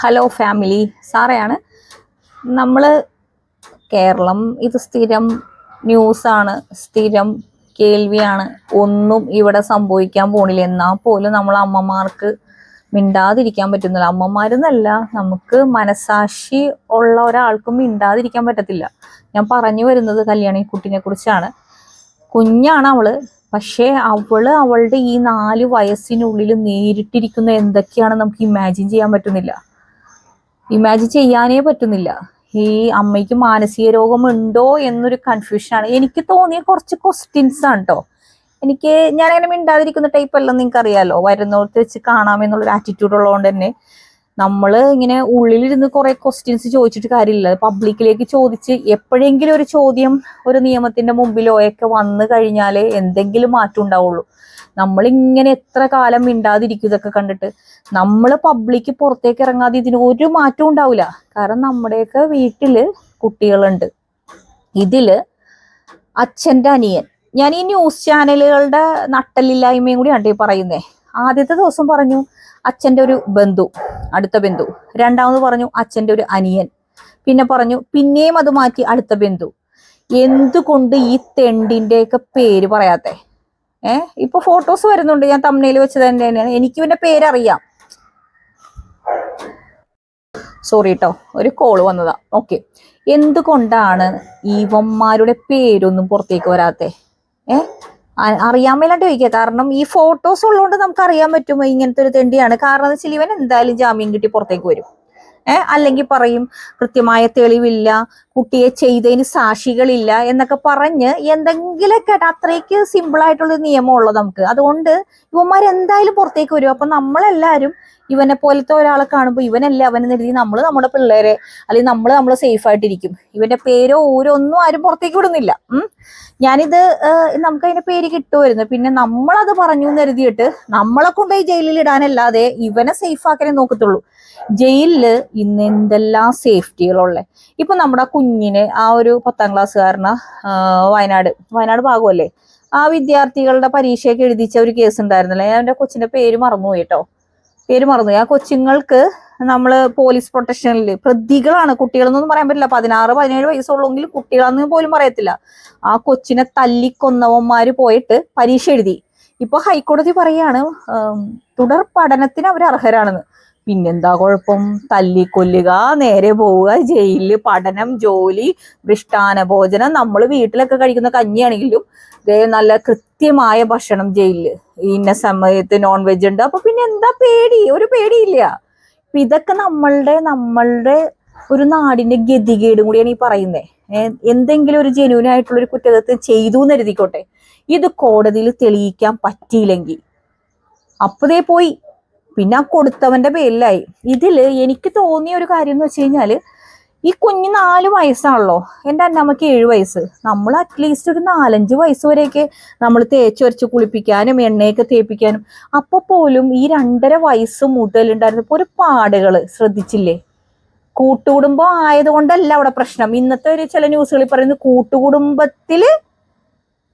Hello family, സാറയാണ്. നമ്മൾ കേരളം ഇത് സ്ഥിരം ന്യൂസാണ്, സ്ഥിരം കേൾവിയാണ്. ഒന്നും ഇവിടെ സംഭവിക്കാൻ പോണില്ല. എന്നാൽ പോലും നമ്മൾ അമ്മമാർക്ക് മിണ്ടാതിരിക്കാൻ പറ്റുന്നില്ല. അമ്മമാരെന്നല്ല, നമുക്ക് മനസാക്ഷി ഉള്ള ഒരാൾക്കും മിണ്ടാതിരിക്കാൻ പറ്റത്തില്ല. ഞാൻ പറഞ്ഞു വരുന്നത് കല്യാണി കുട്ടിനെ കുറിച്ചാണ്. കുഞ്ഞാണ് അവള്, പക്ഷേ അവളുടെ ഈ 4 വയസ്സിനുള്ളിൽ നേരിട്ടിരിക്കുന്ന എന്തൊക്കെയാണ് നമുക്ക് ഇമാജിൻ ചെയ്യാൻ പറ്റുന്നില്ല. ഇമാജിൻ ചെയ്യാനേ പറ്റുന്നില്ല. ഈ അമ്മയ്ക്ക് മാനസിക രോഗമുണ്ടോ എന്നൊരു കൺഫ്യൂഷനാണ്. എനിക്ക് തോന്നിയ കുറച്ച് ക്വസ്റ്റ്യൻസ് ആണ് കേട്ടോ. ഞാനങ്ങനെ മിണ്ടാതിരിക്കുന്ന ടൈപ്പ് അല്ലെന്ന് നിങ്ങൾക്ക് അറിയാലോ. വരുന്നോടത്ത് വെച്ച് കാണാമെന്നുള്ളൊരു ആറ്റിറ്റ്യൂഡ് ഉള്ളതുകൊണ്ട് തന്നെ നമ്മൾ ഇങ്ങനെ ഉള്ളിലിരുന്ന് കുറെ ക്വസ്റ്റ്യൻസ് ചോദിച്ചിട്ട് കാര്യമില്ല. പബ്ലിക്കിലേക്ക് ചോദിച്ച് എപ്പോഴെങ്കിലും ഒരു ചോദ്യം ഒരു നിയമത്തിന്റെ മുമ്പിലോ ഒക്കെ വന്നു കഴിഞ്ഞാലേ എന്തെങ്കിലും മാറ്റം ഉണ്ടാവുള്ളൂ. നമ്മളിങ്ങനെ എത്ര കാലം മിണ്ടാതിരിക്കും ഇതൊക്കെ കണ്ടിട്ട്. നമ്മൾ പബ്ലിക്ക് പുറത്തേക്ക് ഇറങ്ങാതെ ഇതിന് ഒരു മാറ്റവും ഉണ്ടാവില്ല. കാരണം നമ്മുടെയൊക്കെ വീട്ടില് കുട്ടികളുണ്ട്. ഇതില് അച്ഛൻ്റെ അനിയൻ, ഞാൻ ഈ ന്യൂസ് ചാനലുകളുടെ നട്ടലില്ലായ്മയും കൂടിയാണ് ഈ പറയുന്നേ. ആദ്യത്തെ ദിവസം പറഞ്ഞു അച്ഛൻ്റെ ഒരു ബന്ധു, അടുത്ത ബന്ധു. രണ്ടാമത് പറഞ്ഞു അച്ഛൻ്റെ ഒരു അനിയൻ. പിന്നെ പറഞ്ഞു പിന്നെയും അത് മാറ്റി അടുത്ത ബന്ധു. എന്തുകൊണ്ട് ഈ തെണ്ടിൻ്റെയൊക്കെ പേര് പറയാത്തെ? ഇപ്പൊ ഫോട്ടോസ് വരുന്നുണ്ട്, ഞാൻ തമ്മിൽ വെച്ച് തന്നെയാണ്. എനിക്ക് ഇവന്റെ പേരറിയാം. സോറി കേട്ടോ, ഒരു കോള് വന്നതാ. ഓക്കെ, എന്തുകൊണ്ടാണ് ഇവന്മാരുടെ പേരൊന്നും പുറത്തേക്ക് വരാത്തെ? അറിയാൻ മേലാണ്ട് ചോദിക്കുക. കാരണം ഈ ഫോട്ടോസ് ഉള്ളതുകൊണ്ട് നമുക്ക് അറിയാൻ പറ്റും ഇങ്ങനത്തെ ഒരു തെണ്ടിയാണ്. കാരണം എന്ന് വെച്ചാൽ ഇവൻ എന്തായാലും ജാമ്യം കിട്ടി പുറത്തേക്ക് വരും. അല്ലെങ്കിൽ പറയും കൃത്യമായ തെളിവില്ല, കുട്ടിയെ ചെയ്തതിന് സാക്ഷികളില്ല എന്നൊക്കെ പറഞ്ഞ് എന്തെങ്കിലൊക്കെ. അത്രയ്ക്ക് സിമ്പിൾ ആയിട്ടുള്ള നിയമം ഉള്ളത് നമുക്ക്. അതുകൊണ്ട് ഇവന്മാരെന്തായാലും പുറത്തേക്ക് വരും. അപ്പൊ നമ്മളെല്ലാരും ഇവനെ പോലത്തെ ഒരാളെ കാണുമ്പോൾ ഇവനല്ല അവനെന്ന് കരുതി നമ്മൾ നമ്മുടെ പിള്ളേരെ അല്ലെങ്കിൽ നമ്മൾ സേഫ് ആയിട്ടിരിക്കും. ഇവന്റെ പേരോ ഊരോ ഒന്നും ആരും പുറത്തേക്ക് വിടുന്നില്ല. ഞാനിത് നമുക്ക് അതിന്റെ പേര് കിട്ടുമായിരുന്നു. പിന്നെ നമ്മളത് പറഞ്ഞു എന്ന് കരുതിയിട്ട് നമ്മളെ കൊണ്ടുപോയി ജയിലിൽ ഇടാനല്ലാതെ ഇവനെ സേഫ് ആക്കാനേ നോക്കത്തുള്ളൂ. ജയിലില് ഇന്ന് എന്തെല്ലാം സേഫ്റ്റികളുള്ളേ. ഇപ്പൊ നമ്മുടെ കുഞ്ഞിനെ, ആ ഒരു 10ാം ക്ലാസ്സുകാരന, വയനാട് ഭാഗമല്ലേ, ആ വിദ്യാർത്ഥികളുടെ പരീക്ഷയൊക്കെ എഴുതിച്ച ഒരു കേസ് ഉണ്ടായിരുന്നല്ലേ. ഞാൻ എന്റെ കൊച്ചിന്റെ പേര് മറന്നുപോയി കേട്ടോ. ആ കൊച്ചുങ്ങൾക്ക് നമ്മള് പോലീസ് പ്രൊട്ടക്ഷനിൽ പ്രതികളാണ്. കുട്ടികളെന്നൊന്നും പറയാൻ പറ്റില്ല. 16-17 വയസ്സുള്ളെങ്കിലും കുട്ടികളെന്ന് പോലും പറയത്തില്ല. ആ കൊച്ചിനെ തല്ലിക്കൊന്നവന്മാര് പോയിട്ട് പരീക്ഷ എഴുതി. ഇപ്പൊ ഹൈക്കോടതി പറയാണ് തുടർ പഠനത്തിന് അവർ അർഹരാണെന്ന്. പിന്നെന്താ കുഴപ്പം? തല്ലിക്കൊല്ലുക, നേരെ പോവുക, ജയിലില്, പഠനം, ജോലി, മൃഷ്ടാന ഭോജനം. നമ്മൾ വീട്ടിലൊക്കെ കഴിക്കുന്ന കഞ്ഞിയാണെങ്കിലും നല്ല കൃത്യമായ ഭക്ഷണം ജയിലില്. ഇന്ന സമയത്ത് നോൺ വെജ് ഉണ്ട്. അപ്പൊ പിന്നെ എന്താ പേടി? ഒരു പേടിയില്ല. ഇതൊക്കെ നമ്മളുടെ ഒരു നാടിന്റെ ഗതികേടും കൂടിയാണ് ഈ പറയുന്നത്. എന്തെങ്കിലും ഒരു ജെന്യൂൻ ആയിട്ടുള്ള ഒരു കുറ്റകൃത്യം ചെയ്തു എന്ന് കരുതിക്കോട്ടെ, ഇത് കോടതിയിൽ തെളിയിക്കാൻ പറ്റിയില്ലെങ്കിൽ അപ്പതേ പോയി, പിന്നെ ആ കൊടുത്തവന്റെ പേരിലായി. ഇതില് എനിക്ക് തോന്നിയ ഒരു കാര്യം എന്ന് വെച്ച് കഴിഞ്ഞാല്, ഈ കുഞ്ഞ് 4 വയസ്സാണല്ലോ. എൻ്റെ അന്നമ്മക്ക് 7 വയസ്സ്. നമ്മൾ അറ്റ്ലീസ്റ്റ് ഒരു 4-5 വയസ്സ് വരെയൊക്കെ നമ്മൾ തേച്ചൊരച്ച് കുളിപ്പിക്കാനും എണ്ണയൊക്കെ തേപ്പിക്കാനും. അപ്പൊ പോലും ഈ 2.5 വയസ്സ് മുതൽ ഉണ്ടായിരുന്നപ്പോ ഒരു പാടുകള് ശ്രദ്ധിച്ചില്ലേ? കൂട്ടുകുടുംബം ആയതുകൊണ്ടല്ല അവിടെ പ്രശ്നം. ഇന്നത്തെ ഒരു ചില ന്യൂസുകളിൽ പറയുന്നത്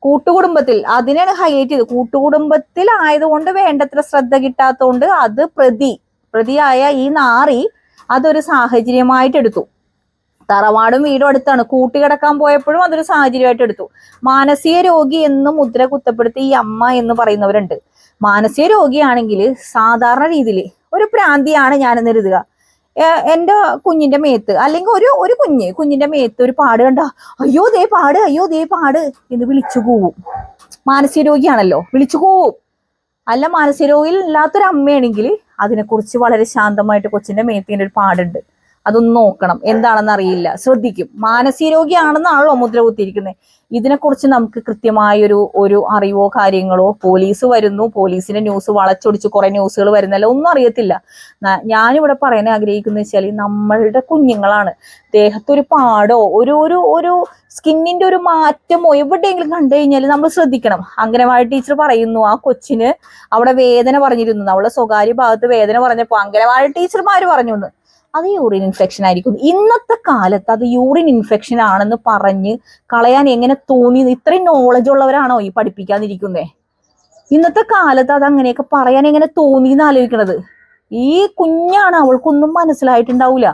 കൂട്ടുകുടുംബത്തിൽ അതിനാണ് ഹൈലൈറ്റ് ചെയ്ത്. കൂട്ടുകുടുംബത്തിൽ ആയതുകൊണ്ട് വേണ്ടത്ര ശ്രദ്ധ കിട്ടാത്തതുകൊണ്ട് അത് പ്രതിയായ ഈ നാറി അതൊരു സാഹചര്യമായിട്ട് എടുത്തു. തറവാടും വീടും അടുത്താണ്. കൂട്ടിക്കിടക്കാൻ പോയപ്പോഴും അതൊരു സാഹചര്യമായിട്ട് എടുത്തു. മാനസിക രോഗി എന്ന് മുദ്ര കുത്തപ്പെടുത്തി ഈ അമ്മ എന്ന് പറയുന്നവരുണ്ട്. മാനസിക രോഗിയാണെങ്കിൽ സാധാരണ രീതിയിൽ ഒരു പ്രാന്തിയാണ് ഞാനെന്ന് കരുതുക. എൻ്റെ കുഞ്ഞിന്റെ മേത്ത്, അല്ലെങ്കിൽ ഒരു കുഞ്ഞിന്റെ മേത്ത് ഒരു പാട് കണ്ട അയ്യോ ദേ പാട് എന്ന് വിളിച്ചു കൂവും. മാനസിക രോഗിയാണല്ലോ, വിളിച്ചു കൂവും. അല്ല, മാനസിക രോഗിയിൽ ഇല്ലാത്തൊരു അമ്മയാണെങ്കിൽ അതിനെക്കുറിച്ച് വളരെ ശാന്തമായിട്ട് കൊച്ചിന്റെ മേത്തിന്റെ ഒരു പാടുണ്ട്, അതൊന്ന് നോക്കണം, എന്താണെന്ന് അറിയില്ല, ശ്രദ്ധിക്കും. മാനസിക രോഗിയാണെന്നാണല്ലോ മുദ്ര കുത്തിയിരിക്കുന്നത്. ഇതിനെക്കുറിച്ച് നമുക്ക് കൃത്യമായ ഒരു അറിവോ കാര്യങ്ങളോ, പോലീസ് വരുന്നു, പോലീസിന്റെ ന്യൂസ് വളച്ചൊടിച്ച് കുറെ ന്യൂസുകൾ വരുന്നല്ല, ഒന്നും അറിയത്തില്ല. ഞാനിവിടെ പറയാൻ ആഗ്രഹിക്കുന്ന വെച്ചാൽ നമ്മളുടെ കുഞ്ഞുങ്ങളാണ്. ദേഹത്തൊരു പാടോ ഒരു സ്കിന്നിന്റെ ഒരു മാറ്റമോ എവിടെയെങ്കിലും കണ്ടു കഴിഞ്ഞാൽ നമ്മൾ ശ്രദ്ധിക്കണം. അംഗനവാടി ടീച്ചർ പറയുന്നു ആ കൊച്ചിന് അവിടെ വേദന പറഞ്ഞിരുന്നു. അവളുടെ സ്വകാര്യ ഭാഗത്ത് വേദന പറഞ്ഞപ്പോ അംഗനവാടി ടീച്ചർമാര് പറഞ്ഞു അത് യൂറിൻ ഇൻഫെക്ഷൻ ആയിരിക്കും. ഇന്നത്തെ കാലത്ത് അത് യൂറിൻ ഇൻഫെക്ഷൻ ആണെന്ന് പറഞ്ഞ് കളയാൻ എങ്ങനെ തോന്നി? ഇത്രയും നോളജ് ഉള്ളവരാണോ ഈ പഠിപ്പിക്കാതിരിക്കുന്നേ? ഇന്നത്തെ കാലത്ത് അത് അങ്ങനെയൊക്കെ പറയാൻ എങ്ങനെ തോന്നി എന്ന് ആലോചിക്കണത്. ഈ കുഞ്ഞാണ്, അവൾക്കൊന്നും മനസ്സിലായിട്ടുണ്ടാവൂല.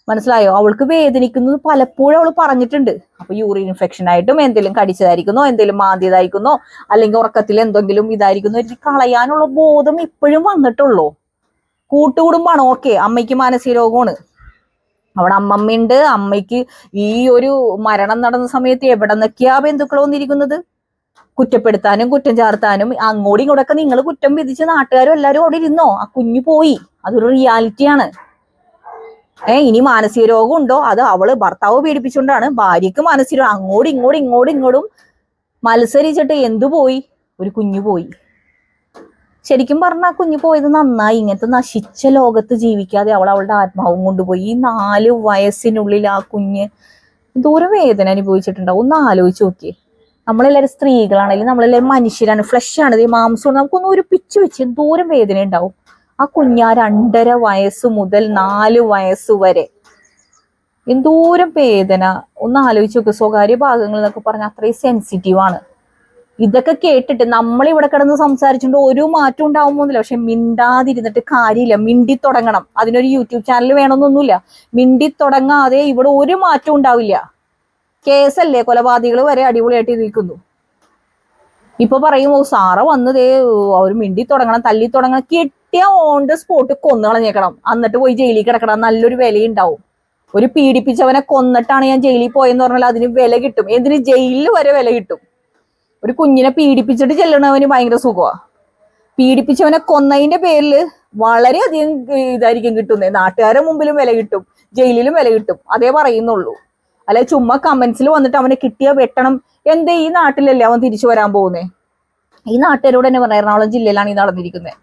മനസ്സിലായോ? അവൾക്ക് വേദനിക്കുന്നത് പലപ്പോഴും അവൾ പറഞ്ഞിട്ടുണ്ട്. അപ്പൊ യൂറിൻ ഇൻഫെക്ഷൻ ആയിട്ടും എന്തെങ്കിലും കടിച്ചതായിരിക്കുന്നോ, എന്തെങ്കിലും മാന്തിയതായിരിക്കുന്നോ, അല്ലെങ്കിൽ ഉറക്കത്തിൽ എന്തെങ്കിലും ഇതായിരിക്കുന്നോ, കളയാനുള്ള ബോധം ഇപ്പോഴും വന്നിട്ടുള്ളൂ. കൂട്ടുകുടുംബാണ്, ഓക്കെ, അമ്മയ്ക്ക് മാനസിക രോഗമാണ്, അവിടെ അമ്മമ്മയുണ്ട്. അമ്മയ്ക്ക് ഈ ഒരു മരണം നടന്ന സമയത്ത് എവിടെ നിന്നൊക്കെയാ ബന്ധുക്കൾ വന്നിരിക്കുന്നത്, കുറ്റപ്പെടുത്താനും കുറ്റം ചാർത്താനും. അങ്ങോട്ടും ഇങ്ങോട്ടൊക്കെ നിങ്ങൾ കുറ്റം വിധിച്ച് നാട്ടുകാരും എല്ലാവരും അവിടെ ഇരുന്നോ? ആ കുഞ്ഞു പോയി, അതൊരു റിയാലിറ്റിയാണ്. ഇനി മാനസിക രോഗം ഉണ്ടോ? അത് അവള് ഭർത്താവ് പീഡിപ്പിച്ചുകൊണ്ടാണ്, ഭാര്യക്ക് മാനസിക രോഗം. അങ്ങോട്ടും ഇങ്ങോട്ടും മത്സരിച്ചിട്ട് എന്തു പോയി? ഒരു കുഞ്ഞു പോയി. ശരിക്കും പറഞ്ഞാൽ കുഞ്ഞു പോയത് നന്നായി. ഇങ്ങനത്തെ നശിച്ച ലോകത്ത് ജീവിക്കാതെ അവൾ അവളുടെ ആത്മാവും കൊണ്ടുപോയി. ഈ 4 വയസ്സിനുള്ളിൽ ആ കുഞ്ഞ് എന്തോരം വേദന അനുഭവിച്ചിട്ടുണ്ടാവും. ഒന്ന് ആലോചിച്ച് നോക്കിയേ. നമ്മളെല്ലാവരും സ്ത്രീകളാണെങ്കിലും നമ്മളെല്ലാവരും മനുഷ്യരാണ്, ഫ്ലഷ് ആണ്, ഈ മാംസമാണ്. നമുക്കൊന്ന് ഒരു പിച്ച് വെച്ച് എന്തോരം വേദന ഉണ്ടാവും. ആ കുഞ്ഞാ 2.5 വയസ്സ് മുതൽ 4 വയസ്സ് വരെ എന്തോരം വേദന ഒന്ന് ആലോചിച്ച് നോക്ക്. സ്വകാര്യ ഭാഗങ്ങൾ എന്നൊക്കെ പറഞ്ഞാൽ അത്രയും സെൻസിറ്റീവ് ആണ്. ഇതൊക്കെ കേട്ടിട്ട് നമ്മൾ ഇവിടെ കിടന്ന് സംസാരിച്ചുകൊണ്ട് ഒരു മാറ്റം ഉണ്ടാവുമോന്നില്ല. പക്ഷെ മിണ്ടാതിരുന്നിട്ട് കാര്യമില്ല, മിണ്ടി തുടങ്ങണം. അതിനൊരു യൂട്യൂബ് ചാനൽ വേണമെന്നൊന്നുമില്ല. മിണ്ടി തുടങ്ങാതെ ഇവിടെ ഒരു മാറ്റം ഉണ്ടാവില്ല. കേസല്ലേ, കൊലപാതകൾ വരെ അടിപൊളിയായിട്ട് നിൽക്കുന്നു. ഇപ്പൊ പറയുമോ സാറ വന്നതേ അവർ മിണ്ടി തുടങ്ങണം, തല്ലി തുടങ്ങണം. കിട്ടിയ ഓൺ ദ സ്പോട്ട് കൊന്നു കളഞ്ഞേക്കണം, എന്നിട്ട് പോയി ജയിലിൽ കിടക്കണം. നല്ലൊരു വിലയുണ്ടാവും. ഒരു പീഡിപ്പിച്ചവനെ കൊന്നിട്ടാണ് ഞാൻ ജയിലിൽ പോയെന്ന് പറഞ്ഞാൽ അതിന് വില കിട്ടും. എന്തിന്? ജയിലിൽ വരെ വില കിട്ടും. ഒരു കുഞ്ഞിനെ പീഡിപ്പിച്ചിട്ട് ചെല്ലണവന് ഭയങ്കര സുഖമാണ്. പീഡിപ്പിച്ചവനെ കൊന്നതിന്റെ പേരിൽ വളരെയധികം ഇതായിരിക്കും കിട്ടുന്നത്. നാട്ടുകാരുടെ മുമ്പിലും വില കിട്ടും, ജയിലിലും വില കിട്ടും. അതേ പറയുന്നുള്ളൂ. അല്ലെ ചുമ്മാ കമന്റ്സിൽ വന്നിട്ട് അവനെ കിട്ടിയ വെട്ടണം. എന്തേ, ഈ നാട്ടിലല്ലേ അവൻ തിരിച്ചു വരാൻ പോകുന്നേ? ഈ നാട്ടുകാരോട് തന്നെ പറഞ്ഞ എറണാകുളം ജില്ലയിലാണ് ഈ നടന്നിരിക്കുന്നത്.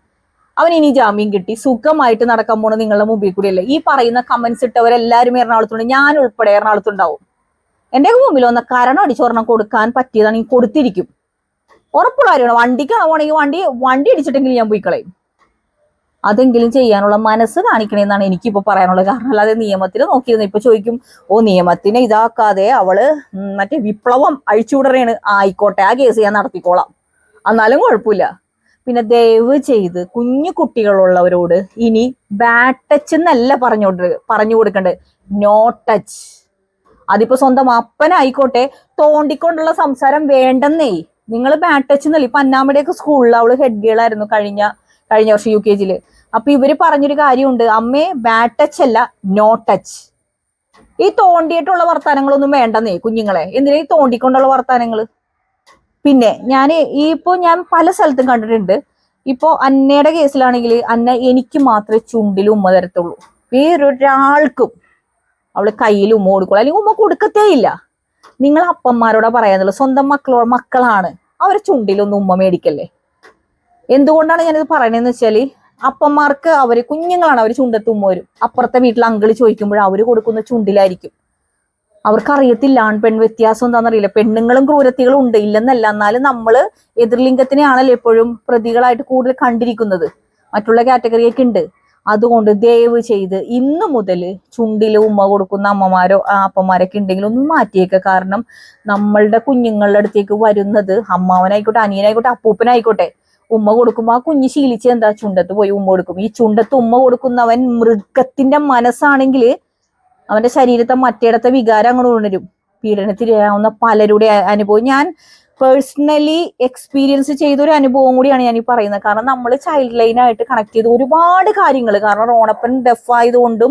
അവൻ ഇനി ജാമ്യം കിട്ടി സുഖമായിട്ട് നടക്കാൻ പോണ നിങ്ങളുടെ മുമ്പിൽ കൂടിയല്ലേ. ഈ പറയുന്ന കമന്റ്സ് ഇട്ടവരെല്ലാവരും എറണാകുളത്തുണ്ട്, ഞാൻ ഉൾപ്പെടെ എറണാകുളത്തുണ്ടാവും. എന്റെ മുമ്പിൽ വന്ന കരണം അടിച്ചൊരെണ്ണം കൊടുക്കാൻ പറ്റിയതാണ് ഈ കൊടുത്തിരിക്കും. ഉറപ്പുള്ള കാര്യമാണ്. വണ്ടിക്കാണ് പോണെങ്കിൽ വണ്ടി അടിച്ചിട്ടെങ്കിലും ഞാൻ പോയി കളയും. അതെങ്കിലും ചെയ്യാനുള്ള മനസ്സ് കാണിക്കണേന്നാണ് എനിക്കിപ്പോ പറയാനുള്ളത്. കാരണം അല്ലാതെ നിയമത്തിന് നോക്കിയിരുന്നു. ഇപ്പൊ ചോദിക്കും, ഓ നിയമത്തിനെ ഇതാക്കാതെ അവള് മറ്റേ വിപ്ലവം അഴിച്ചുവിടറേണ്. ആയിക്കോട്ടെ, ആ കേസ് ഞാൻ നടത്തിക്കോളാം, എന്നാലും കുഴപ്പമില്ല. പിന്നെ ദയവ് ചെയ്ത് കുഞ്ഞു കുട്ടികളുള്ളവരോട് ഇനി ബാഡ് ടച്ച് എന്നല്ല പറഞ്ഞു കൊടുക്കേണ്ടത്, നോ ടച്ച്. അതിപ്പോ സ്വന്തം അപ്പനായിക്കോട്ടെ, തോണ്ടിക്കൊണ്ടുള്ള സംസാരം വേണ്ടെന്നേ. നിങ്ങൾ ബാഡ് ടച്ച് എന്നല്ല. ഇപ്പൊ അന്നാമ്മയുടെയൊക്കെ സ്കൂളിൽ അവള് ഹെഡ് ഗേൾ ആയിരുന്നു കഴിഞ്ഞ വർഷം UKG. അപ്പൊ ഇവര് പറഞ്ഞൊരു കാര്യമുണ്ട്, അമ്മേ ബാഡ് ടച്ച് അല്ല നോ ടച്ച്. ഈ തോണ്ടിയിട്ടുള്ള വർത്താനങ്ങളൊന്നും വേണ്ടെന്നേ കുഞ്ഞുങ്ങളെ. എന്തിനാ ഈ തോണ്ടിക്കൊണ്ടുള്ള വർത്താനങ്ങള്? പിന്നെ ഞാൻ പല സ്ഥലത്തും കണ്ടിട്ടുണ്ട്. ഇപ്പോ അന്നയുടെ കേസിലാണെങ്കിൽ അന്ന എനിക്ക് മാത്രമേ ചുണ്ടിൽ ഉമ്മ തരത്തുള്ളൂ, വേറൊരാൾക്കും അവള് കയ്യിൽ ഉമ്മ കൊടുക്കുള്ളൂ, അല്ലെങ്കിൽ ഉമ്മ കൊടുക്കത്തേ ഇല്ല. നിങ്ങൾ അപ്പന്മാരോടാ പറയാന്നുള്ളത്. സ്വന്തം മക്കളാണ്, അവരെ ചുണ്ടിലൊന്നും ഉമ്മ മേടിക്കല്ലേ. എന്തുകൊണ്ടാണ് ഞാനിത് പറയണതെന്ന് വെച്ചാല്, അപ്പന്മാർക്ക് അവര് കുഞ്ഞുങ്ങളാണ്, അവര് ചുണ്ടത്ത് ഉമ്മ വരും. അപ്പുറത്തെ വീട്ടിൽ അങ്കിള് ചോദിക്കുമ്പോൾ അവര് കൊടുക്കുന്ന ചുണ്ടിലായിരിക്കും. അവർക്കറിയത്തില്ല ആൺ പെൺ വ്യത്യാസം എന്താണെന്നറിയില്ല. പെണ്ണുങ്ങളും ക്രൂരത്തികളും ഉണ്ട്, ഇല്ലെന്നല്ല. എന്നാലും നമ്മള് എതിർലിംഗത്തിനെയാണല്ലോ എപ്പോഴും പ്രതികളായിട്ട് കൂടുതൽ കണ്ടിരിക്കുന്നത്. മറ്റുള്ള കാറ്റഗറിയൊക്കെ ഉണ്ട്. അതുകൊണ്ട് ദയവ് ചെയ്ത് ഇന്ന് മുതൽ ചുണ്ടില് ഉമ്മ കൊടുക്കുന്ന അമ്മമാരോ അപ്പന്മാരൊക്കെ ഉണ്ടെങ്കിൽ ഒന്ന് മാറ്റിയേക്കുക. കാരണം നമ്മളുടെ കുഞ്ഞുങ്ങളുടെ അടുത്തേക്ക് വരുന്നത് അമ്മാവനായിക്കോട്ടെ, അനിയനായിക്കോട്ടെ, അപ്പൂപ്പനായിക്കോട്ടെ, ഉമ്മ കൊടുക്കുമ്പോൾ ആ കുഞ്ഞ് ശീലിച്ച് എന്താ, ചുണ്ടത്ത് പോയി ഉമ്മ കൊടുക്കും. ഈ ചുണ്ടത്ത് ഉമ്മ കൊടുക്കുന്നവൻ മൃഗത്തിന്റെ മനസ്സാണെങ്കിൽ അവന്റെ ശരീരത്തെ മറ്റേടത്തെ വികാരം അങ്ങോട്ട് ഉണരും. പീഡനത്തിനിരയാവുന്ന പലരുടെ അനുഭവം ഞാൻ പേഴ്സണലി എക്സ്പീരിയൻസ് ചെയ്ത ഒരു അനുഭവം കൂടിയാണ് ഞാൻ ഈ പറയുന്നത്. കാരണം നമ്മൾ ചൈൽഡ് ലൈനായിട്ട് കണക്ട് ചെയ്ത് ഒരുപാട് കാര്യങ്ങൾ, കാരണം റോണപ്പൻ ഡെഫ് ആയതുകൊണ്ടും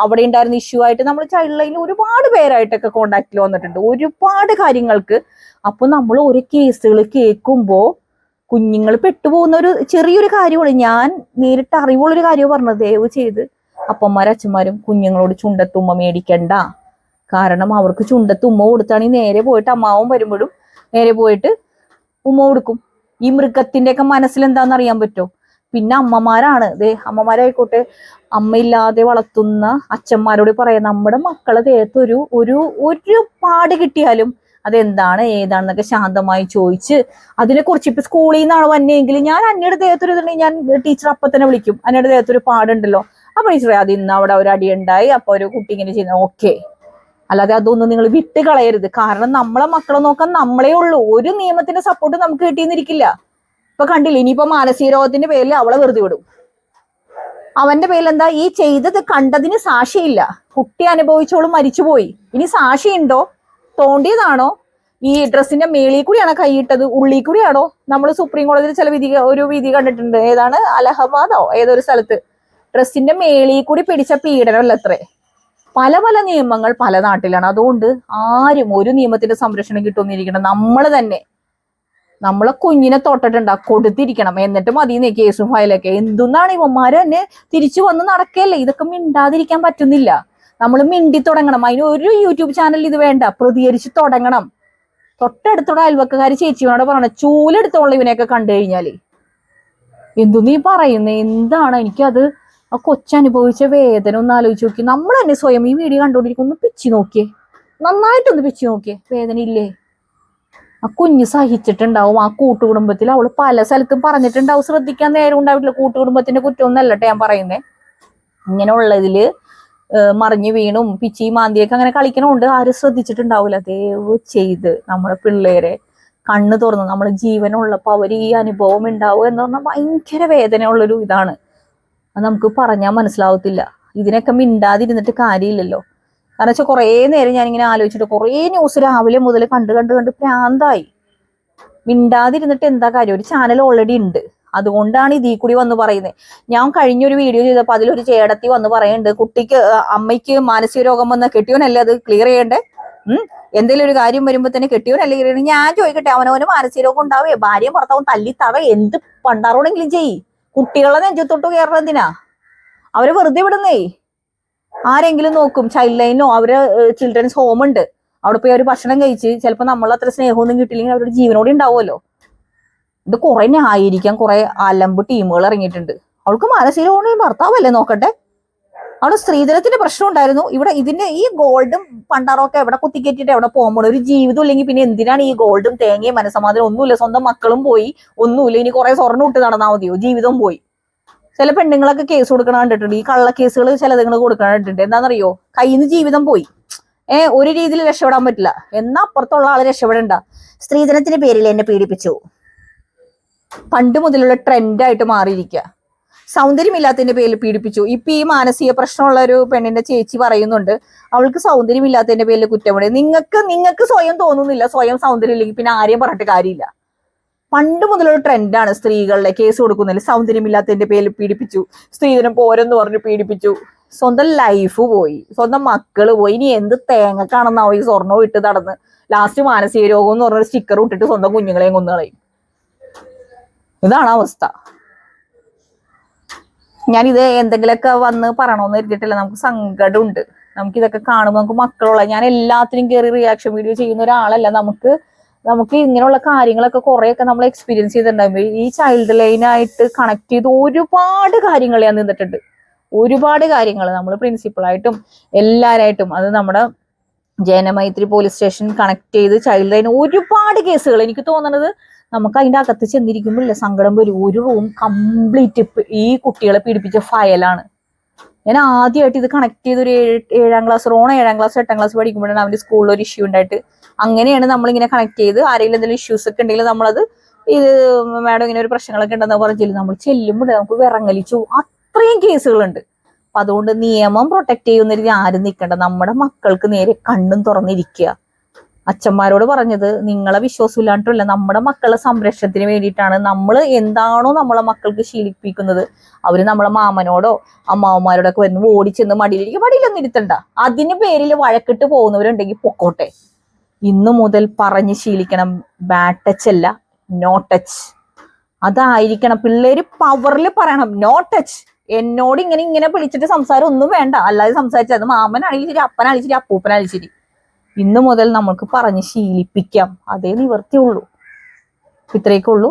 അവിടെ ഉണ്ടായിരുന്ന ഇഷ്യൂ ആയിട്ട് നമ്മൾ ചൈൽഡ് ലൈനിൽ ഒരുപാട് പേരായിട്ടൊക്കെ കോണ്ടാക്റ്റിൽ വന്നിട്ടുണ്ട്, ഒരുപാട് കാര്യങ്ങൾക്ക്. അപ്പൊ നമ്മൾ ഓരോ കേസുകൾ കേൾക്കുമ്പോൾ കുഞ്ഞുങ്ങൾ പെട്ടുപോകുന്ന ഒരു ചെറിയൊരു കാര്യമാണ്. ഞാൻ നേരിട്ട് അറിവുള്ളൊരു കാര്യമാണ് പറഞ്ഞത്. ദയവ് ചെയ്ത് അപ്പന്മാരും അച്ഛന്മാരും കുഞ്ഞുങ്ങളോട് ചുണ്ടത്തുമ്മ മേടിക്കണ്ട. കാരണം അവർക്ക് ചുണ്ടത്തുമ്മ കൊടുത്താണെങ്കിൽ നേരെ പോയിട്ട് അമ്മാവും വരുമ്പോഴും നേരെ പോയിട്ട് ഉമ്മ കൊടുക്കും. ഈ മൃഗത്തിന്റെ ഒക്കെ മനസ്സിൽ എന്താണെന്ന് അറിയാൻ പറ്റുമോ? പിന്നെ അമ്മമാരാണ്, അമ്മമാരായിക്കോട്ടെ, അമ്മയില്ലാതെ വളർത്തുന്ന അച്ഛന്മാരോട് പറയാം, നമ്മുടെ മക്കളെ ദേഹത്ത് ഒരു പാട് കിട്ടിയാലും അതെന്താണ് ഏതാണെന്നൊക്കെ ശാന്തമായി ചോദിച്ച് അതിനെക്കുറിച്ച് ഇപ്പൊ സ്കൂളിൽ നിന്നാണ് വന്നെങ്കിൽ ഞാൻ അന്നയുടെ ദേഹത്തൊരു ഇതുണ്ടെങ്കിൽ ഞാൻ ടീച്ചർ അപ്പൊ തന്നെ വിളിക്കും. അന്നയുടെ ദേഹത്തൊരു പാടുണ്ടല്ലോ, അപ്പൊ ടീച്ചറെ അത് ഇന്ന് അവിടെ ഒരു അടിയുണ്ടായി, അപ്പൊ ഒരു കുട്ടി ഇങ്ങനെ ചെയ്യുന്നത് ഓക്കെ. അല്ലാതെ അതൊന്നും നിങ്ങൾ വിട്ട് കളയരുത്. കാരണം നമ്മളെ മക്കളെ നോക്കാൻ നമ്മളേ ഉള്ളൂ. ഒരു നിയമത്തിന്റെ സപ്പോർട്ട് നമുക്ക് കിട്ടിയെന്നിരിക്കില്ല. ഇപ്പൊ കണ്ടില്ല, ഇനിയിപ്പോ മാനസിക രോഗത്തിന്റെ പേരിൽ അവളെ വെറുതെ വിടും. അവന്റെ പേരിൽ എന്താ ഈ ചെയ്തത് കണ്ടതിന് സാക്ഷിയില്ല. കുട്ടി അനുഭവിച്ചോളും മരിച്ചുപോയി. ഇനി സാക്ഷിയുണ്ടോ? തോണ്ടിയതാണോ? ഈ ഡ്രസ്സിന്റെ മേളിൽ കൂടിയാണോ കൈയിട്ടത്? ഉള്ളിൽ കൂടിയാണോ? നമ്മൾ സുപ്രീം കോടതിയിൽ ചില ഒരു വിധി കണ്ടിട്ടുണ്ട്. ഏതാണ്, അലഹബാദോ ഏതൊരു സ്ഥലത്ത് ഡ്രസ്സിന്റെ മേളിൽ കൂടി പിടിച്ച പീഡനമല്ല അത്രേ. പല പല നിയമങ്ങൾ പല നാട്ടിലാണ്. അതുകൊണ്ട് ആരും ഒരു നിയമത്തിന്റെ സംരക്ഷണം കിട്ടുമെന്നിരിക്കണം. നമ്മൾ തന്നെ നമ്മളെ കുഞ്ഞിനെ തൊട്ടിട്ടുണ്ടാ കൊടുത്തിരിക്കണം. എന്നിട്ട് മതിയെന്നേ കേസും ഫയലൊക്കെ. എന്തെന്നാണ് ഇവന്മാര് തന്നെ തിരിച്ചു വന്ന് നടക്കല്ലേ. ഇതൊക്കെ മിണ്ടാതിരിക്കാൻ പറ്റുന്നില്ല. നമ്മൾ മിണ്ടി തുടങ്ങണം. അതിന് ഒരു യൂട്യൂബ് ചാനൽ ഇത് വേണ്ട, പ്രതികരിച്ച് തുടങ്ങണം. തൊട്ടടുത്തുള്ള അയൽവക്കക്കാര് ചേച്ചിയോടെ പറയണം, ചൂലെടുത്തോളം ഇവനെയൊക്കെ കണ്ടു കഴിഞ്ഞാല്. എന്തു നീ പറയുന്നേ? എന്താണ്? എനിക്കത് ആ കൊച്ചനുഭവിച്ച വേദന ഒന്ന് ആലോചിച്ച് നോക്കി. നമ്മൾ തന്നെ സ്വയം ഈ വീഡിയോ കണ്ടുകൊണ്ടിരിക്കും. ഒന്ന് പിച്ചി നോക്കിയേ, നന്നായിട്ടൊന്ന് പിച്ചി നോക്കിയേ. വേദന ഇല്ലേ? ആ കുഞ്ഞ് സഹിച്ചിട്ടുണ്ടാവും. ആ കൂട്ടുകുടുംബത്തിൽ അവള് പല സ്ഥലത്തും പറഞ്ഞിട്ടുണ്ടാവും. ശ്രദ്ധിക്കാൻ നേരം ഉണ്ടാവില്ല. കൂട്ടുകുടുംബത്തിന്റെ കുറ്റമൊന്നല്ലട്ടെ ഞാൻ പറയുന്നേ. ഇങ്ങനെയുള്ളതില് മറിഞ്ഞു വീണും പിച്ചി മാന്തിയൊക്കെ അങ്ങനെ കളിക്കണോണ്ട് ആരും ശ്രദ്ധിച്ചിട്ടുണ്ടാവില്ല. ദയവ് ചെയ്ത് നമ്മളെ പിള്ളേരെ കണ്ണ് തുറന്ന് നമ്മൾ ജീവനുള്ളപ്പോ അവർ ഈ അനുഭവം ഉണ്ടാവും എന്ന് പറഞ്ഞാൽ ഭയങ്കര വേദനയുള്ളൊരു ഇതാണ്. അത് നമുക്ക് പറഞ്ഞാൽ മനസ്സിലാവത്തില്ല. ഇതിനൊക്കെ മിണ്ടാതിരുന്നിട്ട് കാര്യമില്ലല്ലോ. കാരണം വെച്ചാൽ കുറേ നേരം ഞാനിങ്ങനെ ആലോചിച്ചിട്ട് കുറേ ന്യൂസ് രാവിലെ മുതൽ കണ്ട് കണ്ട് കണ്ട് പ്രാന്തായി. മിണ്ടാതിരുന്നിട്ട് എന്താ കാര്യം? ഒരു ചാനൽ ഓൾറെഡി ഉണ്ട്. അതുകൊണ്ടാണ് ഇതിൽ കൂടി വന്ന് പറയുന്നത്. ഞാൻ കഴിഞ്ഞൊരു വീഡിയോ ചെയ്തപ്പോൾ അതിലൊരു ചേടത്തി വന്ന് പറയുന്നുണ്ട്, കുട്ടിക്ക് അമ്മയ്ക്ക് മാനസിക രോഗം വന്ന കെട്ടിയോനല്ലേ അത് ക്ലിയർ ചെയ്യണ്ടേ? എന്തെങ്കിലും ഒരു കാര്യം വരുമ്പോ തന്നെ കെട്ടിയോനല്ലേ ക്ലിയർ ചെയ്യണ്ടേ? ഞാൻ ചോദിക്കട്ടെ, അവനവന് മാനസിക രോഗം ഉണ്ടാവേ, ഭാര്യയും ഭർത്താവും തല്ലിത്തറ എന്ത് പണ്ടാറോടെങ്കിലും ചെയ്യ്. കുട്ടികളെ നെഞ്ചത്തൊട്ട് കയറണം എന്തിനാ? അവരെ വെറുതെ വിടുന്നേ. ആരെങ്കിലും നോക്കും. ചൈൽഡ് ലൈനോ അവര് ചിൽഡ്രൻസ് ഹോം ഉണ്ട്, അവിടെ പോയി അവർ ഭക്ഷണം കഴിച്ച് ചിലപ്പോൾ നമ്മൾ അത്ര സ്നേഹമൊന്നും കിട്ടില്ലെങ്കിൽ അവരുടെ ജീവനോടെ ഉണ്ടാവുമല്ലോ. ഇത് കുറെ ന്യായീകരിക്കാൻ കുറെ അലമ്പ് ടീമുകൾ ഇറങ്ങിയിട്ടുണ്ട്. അവൾക്ക് മാനസികരോഗം ഭർത്താവല്ലേ നോക്കട്ടെ. അവിടെ സ്ത്രീധനത്തിന്റെ പ്രശ്നം ഉണ്ടായിരുന്നു. ഇവിടെ ഇതിന്റെ ഈ ഗോൾഡും പണ്ടാറൊക്കെ എവിടെ കുത്തിക്കേറ്റിട്ട് എവിടെ പോകുമ്പോൾ ഒരു ജീവിതം ഇല്ലെങ്കിൽ പിന്നെ എന്തിനാണ് ഈ ഗോൾഡും തേങ്ങയും മനസ്സമാധാനം? ഒന്നുമില്ല, സ്വന്തം മക്കളും പോയി, ഒന്നുമില്ല. ഇനി കുറെ സ്വർണ്ണം ഇട്ട് നടന്നാൽ മതിയോ? ജീവിതവും പോയി. ചില പെണ്ണുങ്ങളൊക്കെ കേസ് കൊടുക്കണ കണ്ടിട്ടുണ്ട്. ഈ കള്ള കേസുകൾ ചിലതുങ്ങൾ കൊടുക്കണ കണ്ടിട്ടുണ്ട്. എന്താണെന്നറിയോ? കയ്യിൽ നിന്ന് ജീവിതം പോയി. ഒരു രീതിയിൽ രക്ഷപ്പെടാൻ പറ്റില്ല. എന്നാ അപ്പുറത്തുള്ള ആള് രക്ഷപ്പെടണ്ട. സ്ത്രീധനത്തിന്റെ പേരിൽ എന്നെ പീഡിപ്പിച്ചു. പണ്ട് മുതലുള്ള ട്രെൻഡായിട്ട് മാറിയിരിക്കുക. സൗന്ദര്യമില്ലാത്തതിന്റെ പേരിൽ പീഡിപ്പിച്ചു. ഇപ്പൊ ഈ മാനസിക പ്രശ്നമുള്ള ഒരു പെണ്ണിന്റെ ചേച്ചി പറയുന്നുണ്ട്, അവൾക്ക് സൗന്ദര്യമില്ലാത്തതിന്റെ പേരിൽ കുറ്റപ്പെടും. നിങ്ങൾക്ക് സ്വയം തോന്നുന്നില്ല സ്വയം സൗന്ദര്യം ഇല്ലെങ്കിൽ പിന്നെ ആരെയും പറഞ്ഞിട്ട് കാര്യമില്ല. പണ്ട് മുതലൊരു ട്രെൻഡാണ് സ്ത്രീകളിലെ കേസ് കൊടുക്കുന്നതിൽ. സൗന്ദര്യമില്ലാത്തതിന്റെ പേരിൽ പീഡിപ്പിച്ചു, സ്ത്രീധനം പോരെന്ന് പറഞ്ഞ് പീഡിപ്പിച്ചു. സ്വന്തം ലൈഫ് പോയി, സ്വന്തം മക്കള് പോയി. ഇനി എന്ത് തേങ്ങക്കാണെന്നാവും ഈ സ്വർണ്ണവും ഇട്ട് നടന്ന് ലാസ്റ്റ് മാനസിക രോഗം എന്ന് പറഞ്ഞൊരു സ്റ്റിക്കർ ഇട്ടിട്ട് സ്വന്തം കുഞ്ഞുങ്ങളെയും കൊന്നുകളയും. ഇതാണ് അവസ്ഥ. ഞാനിത് എന്തെങ്കിലുമൊക്കെ വന്ന് പറയണമെന്ന് കരുതിയിട്ടില്ല. നമുക്ക് സങ്കടമുണ്ട്. നമുക്കിതൊക്കെ കാണുമ്പോൾ നമുക്ക് മക്കളുള്ള, ഞാൻ എല്ലാത്തിനും കയറി റിയാക്ഷൻ വീഡിയോ ചെയ്യുന്ന ഒരാളല്ല. നമുക്ക് ഇങ്ങനെയുള്ള കാര്യങ്ങളൊക്കെ കുറെയൊക്കെ നമ്മൾ എക്സ്പീരിയൻസ് ചെയ്തിട്ടുണ്ടാകുമ്പോൾ ഈ ചൈൽഡ് ലൈനായിട്ട് കണക്ട് ചെയ്ത് ഒരുപാട് കാര്യങ്ങൾ ഞാൻ നിന്നിട്ടുണ്ട്. ഒരുപാട് കാര്യങ്ങൾ നമ്മൾ പ്രിൻസിപ്പളായിട്ടും എല്ലാവരായിട്ടും, അത് നമ്മുടെ ജനമൈത്രി പോലീസ് സ്റ്റേഷൻ കണക്ട് ചെയ്ത് ചൈൽഡ് ലൈൻ ഒരുപാട് കേസുകൾ. എനിക്ക് തോന്നുന്നത് നമുക്ക് അതിൻ്റെ അകത്ത് ചെന്നിരിക്കുമ്പോഴില്ല സങ്കടം വരും. ഒരു റൂം കംപ്ലീറ്റ് ഈ കുട്ടികളെ പീഡിപ്പിച്ച ഫയലാണ്. ഞാൻ ആദ്യമായിട്ട് ഇത് കണക്ട് ചെയ്ത് ഒരു 7ാം ക്ലാസ്, റോൺ 7ാം ക്ലാസ് 8ാം ക്ലാസ് പഠിക്കുമ്പോഴാണ് അവൻ്റെ സ്കൂളിൽ ഒരു ഇഷ്യൂ ഉണ്ടായിട്ട് അങ്ങനെയാണ് നമ്മളിങ്ങനെ കണക്ട് ചെയ്ത് ആരെങ്കിലും എന്തെങ്കിലും ഇഷ്യൂസ് ഒക്കെ ഉണ്ടെങ്കിൽ നമ്മളത് ഇത് മാഡം ഇങ്ങനെ ഒരു പ്രശ്നങ്ങളൊക്കെ ഉണ്ടെന്ന് പറഞ്ഞില്ല, നമ്മൾ ചെല്ലുമ്പോൾ നമുക്ക് വിറങ്ങലിച്ചു. അത്രയും കേസുകളുണ്ട്. അപ്പൊ അതുകൊണ്ട് നിയമം പ്രൊട്ടക്ട് ചെയ്യുന്ന രീതി ആരും നിൽക്കണ്ട. നമ്മുടെ മക്കൾക്ക് നേരെ കണ്ണും തുറന്നിരിക്കുക. അച്ഛന്മാരോട് പറഞ്ഞത്, നിങ്ങളെ വിശ്വാസമില്ലാണ്ടല്ല, നമ്മുടെ മക്കളുടെ സംരക്ഷണത്തിന് വേണ്ടിയിട്ടാണ്. നമ്മൾ എന്താണോ നമ്മളെ മക്കൾക്ക് ശീലിപ്പിക്കുന്നത്, അവര് നമ്മളെ മാമനോടോ അമ്മാവന്മാരോടോ ഒക്കെ വരുന്നു ഓടിച്ചെന്ന് മടിയിലിരിക്കും. മടിയിലൊന്നും ഇരുത്തണ്ട. അതിന് പേരിൽ വഴക്കിട്ട് പോകുന്നവരുണ്ടെങ്കിൽ പൊക്കോട്ടെ. ഇന്നു മുതൽ പറഞ്ഞ് ശീലിക്കണം, ബാഡ് ടച്ച് അല്ല, നോ ടച്ച്. അതായിരിക്കണം. പിള്ളേര് പവറിൽ പറയണം, നോ ടച്ച്. എന്നോട് ഇങ്ങനെ വിളിച്ചിട്ട് സംസാരം ഒന്നും വേണ്ട. അല്ലാതെ സംസാരിച്ചത് മാമനാണെങ്കിലും ശരി, അപ്പനാണെങ്കിലും ശരി, അപ്പൂപ്പനാണെങ്കിലും ശരി, ഇന്നു മുതൽ നമുക്ക് പറഞ്ഞ് ശീലിപ്പിക്കാം. അതേ നിവർത്തിയുള്ളൂ. ഇത്രയൊക്കെ ഉള്ളൂ.